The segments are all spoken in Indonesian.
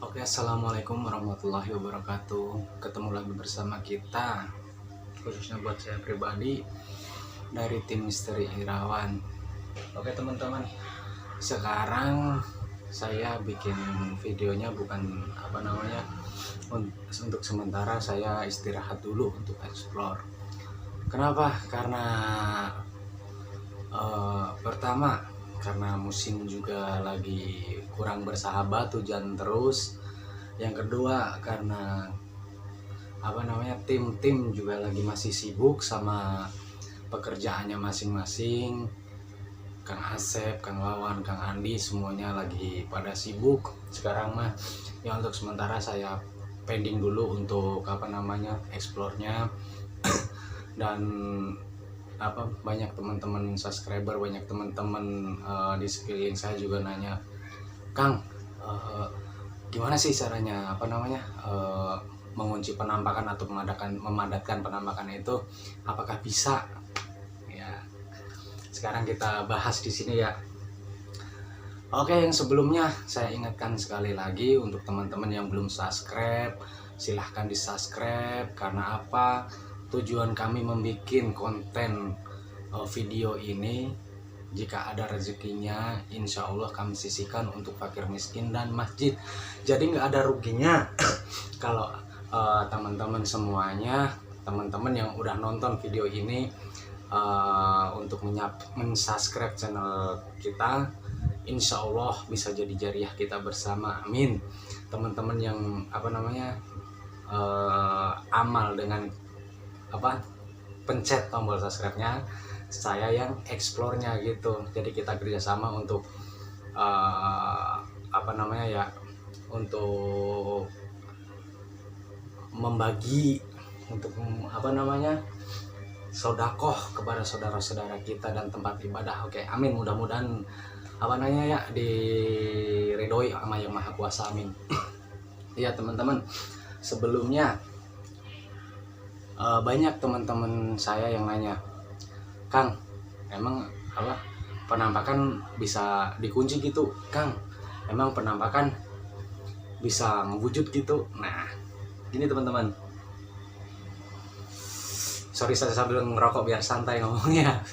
Oke, assalamualaikum warahmatullahi wabarakatuh. Ketemu lagi bersama kita, khususnya buat saya pribadi dari tim Misteri Irawan. Oke teman-teman, sekarang saya bikin videonya bukan untuk sementara saya istirahat dulu untuk explore. Kenapa? Karena pertama, karena musim juga lagi kurang bersahabat, hujan terus. Yang kedua, karena tim-tim juga lagi masih sibuk sama pekerjaannya masing-masing. Kang Asep, Kang Wawan, Kang Andi semuanya lagi pada sibuk. Sekarang mah ya untuk sementara saya pending dulu untuk explore-nya. Dan banyak teman-teman subscriber, banyak teman-teman di sekeliling saya juga nanya, Kang, gimana sih caranya mengunci penampakan atau memadatkan penampakan itu, apakah bisa? Ya, sekarang kita bahas di sini ya. Oke, yang sebelumnya saya ingatkan sekali lagi untuk teman-teman yang belum subscribe, silahkan di subscribe. Karena apa? Tujuan kami membuat konten video ini, jika ada rezekinya insya Allah kami sisihkan untuk fakir miskin dan masjid. Jadi nggak ada ruginya kalau teman-teman semuanya, teman-teman yang udah nonton video ini untuk mensubscribe channel kita, insya Allah bisa jadi jariah kita bersama, amin. Teman-teman yang amal dengan pencet tombol subscribe-nya, saya yang explore-nya gitu. Jadi kita kerjasama untuk untuk membagi, untuk sodakoh kepada saudara-saudara kita dan tempat ibadah. Oke, amin. Mudah-mudahan diridhoi sama Yang Maha Kuasa, amin. Ya teman-teman, sebelumnya banyak teman-teman saya yang nanya, Kang, emang penampakan bisa dikunci gitu, Kang? Emang penampakan bisa mewujud gitu? Nah, gini teman-teman. Sorry, saya sambil ngerokok biar santai ngomongnya.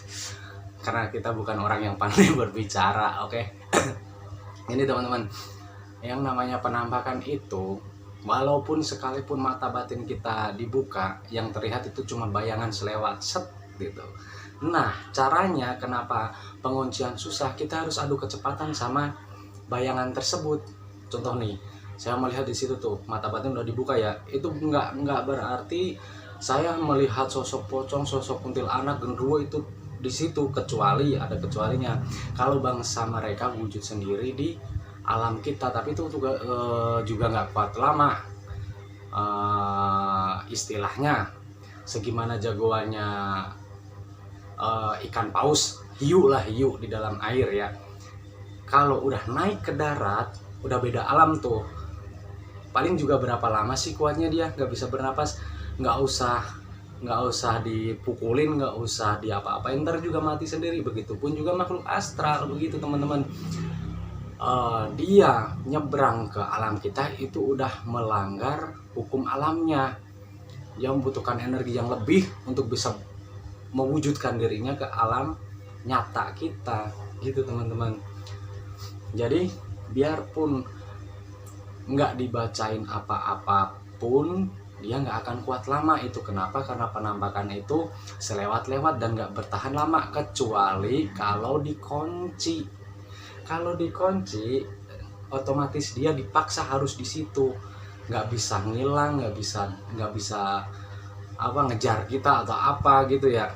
Karena kita bukan orang yang pandai berbicara, oke? Ini teman-teman, yang namanya penampakan itu, walaupun sekalipun mata batin kita dibuka, yang terlihat itu cuma bayangan selewat set gitu. Nah, caranya kenapa penguncian susah, kita harus adu kecepatan sama bayangan tersebut. Contoh nih, saya melihat di situ tuh mata batin udah dibuka ya, itu nggak berarti saya melihat sosok pocong, sosok kuntilanak, genderuwo itu di situ, kecuali ada kecualinya. Kalau bangsa mereka wujud sendiri di alam kita, tapi itu juga nggak kuat lama. Istilahnya segimana jagoannya ikan paus, hiu di dalam air ya. Kalau udah naik ke darat, udah beda alam tuh. Paling juga berapa lama sih kuatnya dia, nggak bisa bernapas. Nggak usah dipukulin, nggak usah diapa-apain, ntar juga mati sendiri. Begitupun juga makhluk astral, begitu teman-teman. Dia nyebrang ke alam kita itu udah melanggar hukum alamnya. Dia membutuhkan energi yang lebih untuk bisa mewujudkan dirinya ke alam nyata kita, gitu teman-teman. Jadi biarpun nggak dibacain apa-apapun, dia nggak akan kuat lama. Itu kenapa? Karena penampakan itu selewat-lewat dan nggak bertahan lama, kecuali kalau dikunci. Kalau dikunci, otomatis dia dipaksa harus di situ, nggak bisa ngilang, nggak bisa ngejar kita atau apa gitu ya,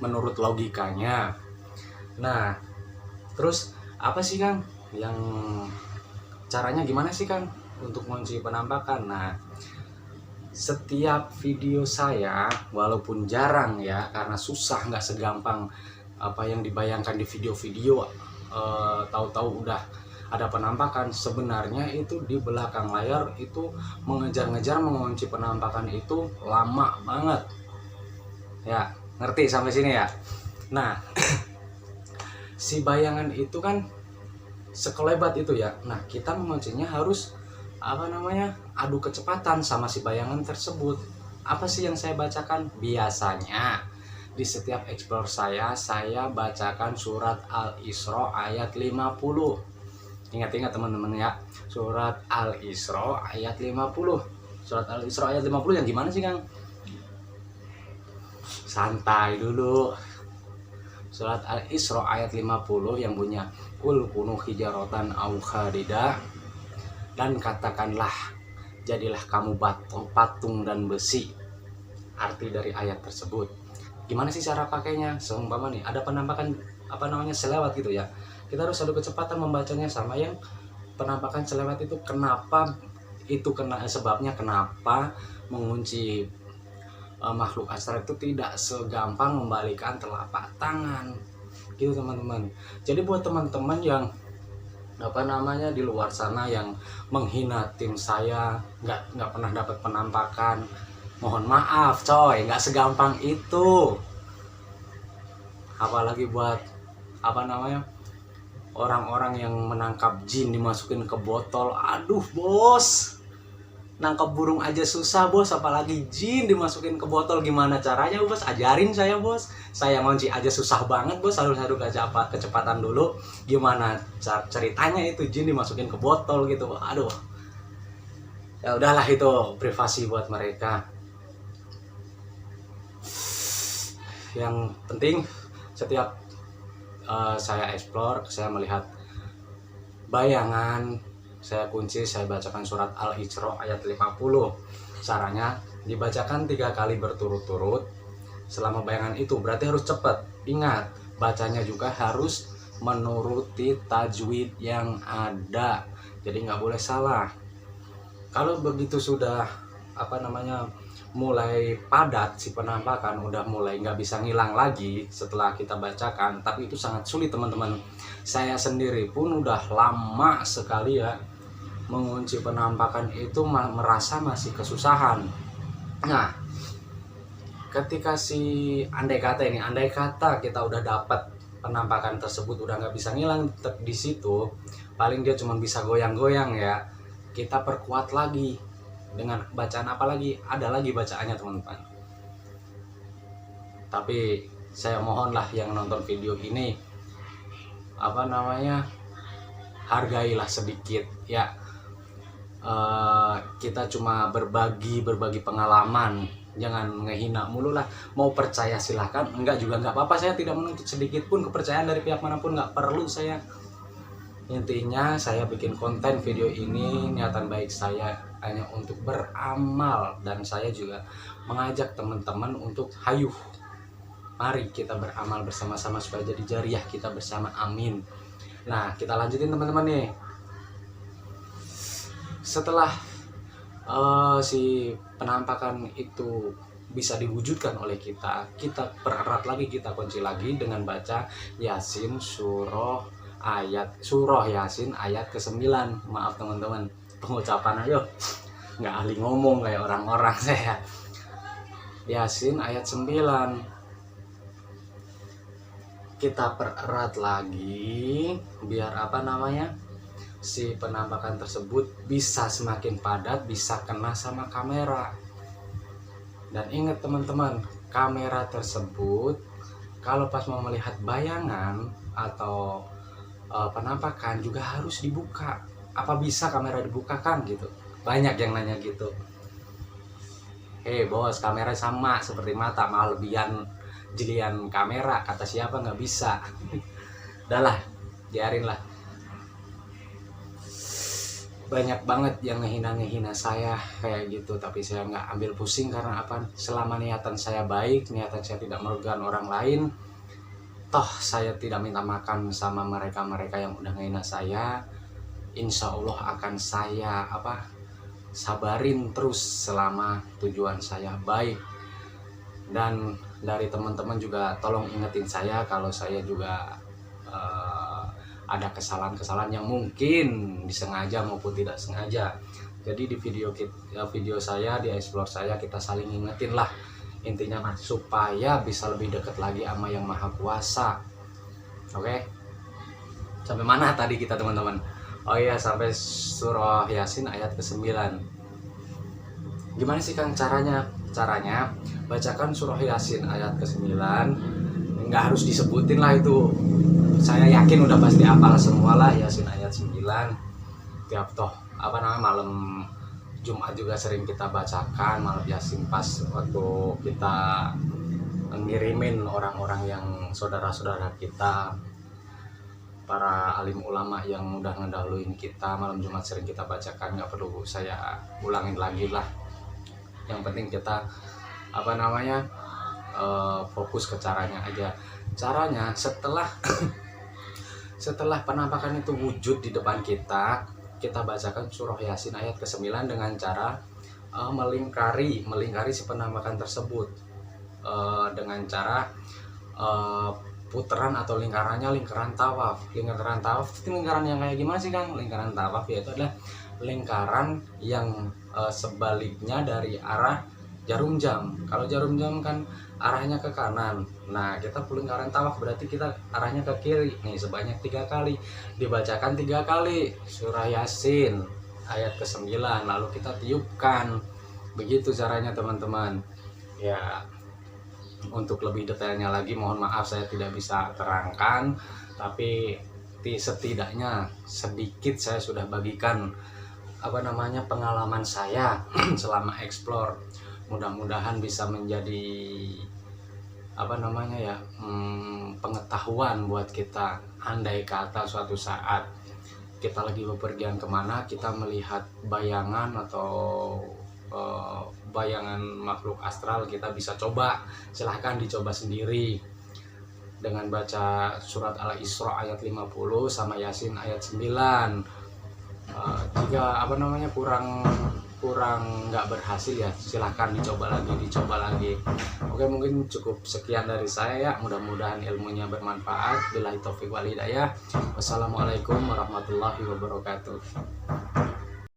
menurut logikanya. Nah, terus apa sih Kang, yang caranya gimana sih Kang untuk mengunci penampakan? Nah, setiap video saya, walaupun jarang ya, karena susah, nggak segampang apa yang dibayangkan di video-video. Tahu-tahu udah ada penampakan, sebenarnya itu di belakang layar itu mengejar-ngejar mengunci penampakan itu lama banget ya. Ngerti sampai sini ya? Nah, si bayangan itu kan sekelebat itu ya. Nah, kita menguncinya harus adu kecepatan sama si bayangan tersebut. Apa sih yang saya bacakan? Biasanya di setiap explore saya bacakan surat Al-Isra ayat 50. Ingat-ingat teman-teman ya, surat Al-Isra ayat 50. Surat Al-Isra ayat 50 yang gimana sih Kang? Santai dulu. Surat Al-Isra ayat 50 yang punya kul kunu hijaratan au khadida, dan katakanlah jadilah kamu patung dan besi. Arti dari ayat tersebut. Gimana sih cara pakainya? Seumpama nih ada penampakan selewat gitu ya. Kita harus adu kecepatan membacanya sama yang penampakan selewat itu. Sebabnya kenapa mengunci makhluk astral itu tidak segampang membalikan telapak tangan gitu teman-teman. Jadi buat teman-teman yang di luar sana yang menghina tim saya, nggak pernah dapat penampakan, mohon maaf coy, nggak segampang itu. Apalagi buat orang-orang yang menangkap jin dimasukin ke botol. Aduh bos, nangkap burung aja susah bos, apalagi jin dimasukin ke botol. Gimana caranya bos? Ajarin saya bos. Saya ngunci aja susah banget bos, harus kecepatan dulu. Gimana ceritanya itu jin dimasukin ke botol gitu? Aduh, ya udahlah, itu privasi buat mereka. Yang penting setiap saya explore, saya melihat bayangan, saya kunci, saya bacakan surat Al-Isra ayat 50. Caranya dibacakan 3 kali berturut-turut selama bayangan itu, berarti harus cepat. Ingat, bacanya juga harus menuruti tajwid yang ada, jadi nggak boleh salah. Kalau begitu sudah mulai padat si penampakan, udah mulai nggak bisa ngilang lagi setelah kita bacakan, tapi itu sangat sulit teman-teman. Saya sendiri pun udah lama sekali ya mengunci penampakan itu, merasa masih kesusahan. Nah, ketika andai kata kita udah dapat penampakan tersebut, udah nggak bisa ngilang di situ, paling dia cuma bisa goyang-goyang ya, kita perkuat lagi dengan bacaan apa lagi? Ada lagi bacaannya teman-teman. Tapi saya mohonlah yang nonton video ini hargailah sedikit ya. Kita cuma berbagi pengalaman, jangan ngehina mulu lah. Mau percaya silahkan, enggak juga nggak apa-apa. Saya tidak menuntut sedikit pun kepercayaan dari pihak manapun, nggak perlu saya. Intinya saya bikin konten video ini, niatan baik saya hanya untuk beramal, dan saya juga mengajak teman-teman untuk hayuh, mari kita beramal bersama-sama supaya jadi jariah kita bersama, amin. Nah, kita lanjutin teman-teman nih. Setelah si penampakan itu bisa diwujudkan oleh kita pererat lagi, kita kunci lagi dengan baca Yasin surah Yasin ayat ke-9. Maaf teman-teman, pengucapan ayo nggak ahli ngomong kayak orang-orang saya. Yasin ayat 9 kita pererat lagi biar si penampakan tersebut bisa semakin padat, bisa kena sama kamera. Dan ingat teman-teman, kamera tersebut kalau pas mau melihat bayangan atau penampakan juga harus dibuka. Apa bisa kamera dibuka Kang gitu? Banyak yang nanya gitu. Hei bos, kamera sama seperti mata, malah lebihan jelian kamera, kata siapa? Nggak bisa. Udahlah, biarin lah. Banyak banget yang ngehina saya kayak gitu, tapi saya nggak ambil pusing. Karena apa? Selama niatan saya baik, niatan saya tidak merugikan orang lain, toh saya tidak minta makan sama mereka yang udah ngehina saya. Insya Allah akan saya sabarin terus selama tujuan saya baik. Dan dari teman-teman juga tolong ingetin saya kalau saya juga ada kesalahan-kesalahan yang mungkin disengaja maupun tidak sengaja. Jadi di video saya, di explore saya, kita saling ingetin lah. Intinya supaya bisa lebih dekat lagi sama yang Maha Kuasa. Oke? Sampai mana tadi kita teman-teman? Oh iya, sampai surah Yasin ayat ke-9. Gimana sih Kang caranya? Caranya bacakan surah Yasin ayat ke-9, nggak harus disebutin lah itu. Saya yakin udah pasti hafal semua lah Yasin ayat 9. Tiap toh malam Jumat juga sering kita bacakan malam Yasin pas waktu kita ngirimin orang-orang yang saudara-saudara kita, para alim ulama yang udah ngedahuluin kita, malam Jumat sering kita bacakan, nggak perlu saya ulangin lagi lah. Yang penting kita fokus ke caranya aja. Caranya setelah setelah penampakan itu wujud di depan kita, kita bacakan surah Yasin ayat ke-9 dengan cara melingkari si penampakan tersebut dengan cara putaran atau lingkaran tawaf. Lingkaran tawaf itu lingkaran yang kayak gimana sih Kang? Lingkaran tawaf yaitu adalah lingkaran yang sebaliknya dari arah jarum jam. Kalau jarum jam kan arahnya ke kanan. Nah, kita lingkaran tawaf berarti kita arahnya ke kiri. Nih, sebanyak 3 kali. Dibacakan 3 kali surah Yasin ayat ke-9, lalu kita tiupkan. Begitu caranya teman-teman. Ya, untuk lebih detailnya lagi mohon maaf saya tidak bisa terangkan, tapi setidaknya sedikit saya sudah bagikan pengalaman saya selama explore. Mudah-mudahan bisa menjadi pengetahuan buat kita. Andai kata suatu saat kita lagi bepergian kemana, kita melihat bayangan atau bayangan makhluk astral, kita bisa coba, silahkan dicoba sendiri dengan baca surat Al-Isra ayat 50 sama Yasin ayat 9. Jika kurang nggak berhasil ya silahkan dicoba lagi. Oke, mungkin cukup sekian dari saya ya, mudah-mudahan ilmunya bermanfaat. Billahi taufiq wal hidayah. Wassalamualaikum warahmatullahi wabarakatuh.